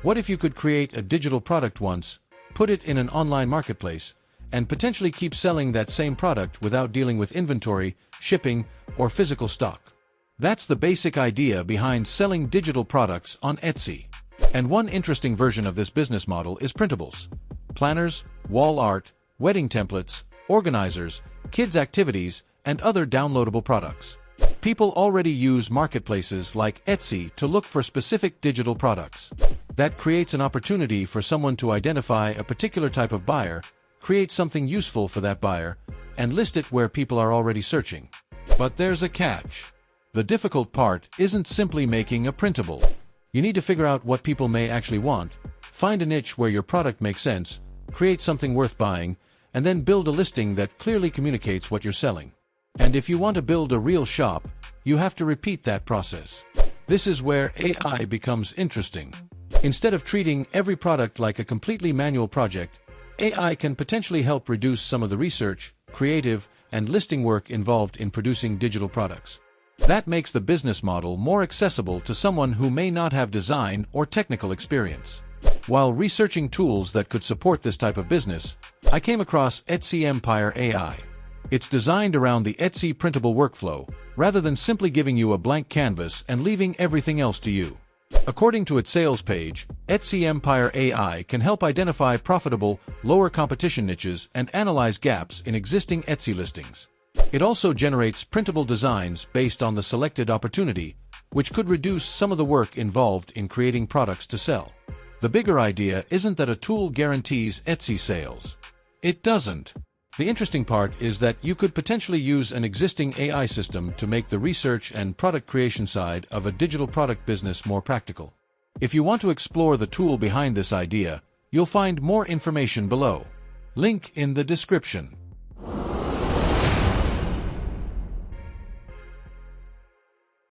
What if you could create a digital product once, put it in an online marketplace, and potentially keep selling that same product without dealing with inventory, shipping, or physical stock? That's the basic idea behind selling digital products on Etsy. And one interesting version of this business model is printables. Planners, wall art, wedding templates, organizers, kids' activities, and other downloadable products. People already use marketplaces like Etsy to look for specific digital products. That creates an opportunity for someone to identify a particular type of buyer, create something useful for that buyer, and list it where people are already searching. But there's a catch. The difficult part isn't simply making a printable. You need to figure out what people may actually want, find a niche where your product makes sense, create something worth buying, and then build a listing that clearly communicates what you're selling. And if you want to build a real shop, you have to repeat that process. This is where AI becomes interesting. Instead of treating every product like a completely manual project, AI can potentially help reduce some of the research, creative, and listing work involved in producing digital products. That makes the business model more accessible to someone who may not have design or technical experience. While researching tools that could support this type of business, I came across EtsyEmpire AI. It's designed around the Etsy printable workflow, rather than simply giving you a blank canvas and leaving everything else to you. According to its sales page, EtsyEmpire AI can help identify profitable, lower competition niches and analyze gaps in existing Etsy listings. It also generates printable designs based on the selected opportunity, which could reduce some of the work involved in creating products to sell. The bigger idea isn't that a tool guarantees Etsy sales. It doesn't. The interesting part is that you could potentially use an existing AI system to make the research and product creation side of a digital product business more practical. If you want to explore the tool behind this idea, you'll find more information below. Link in the description.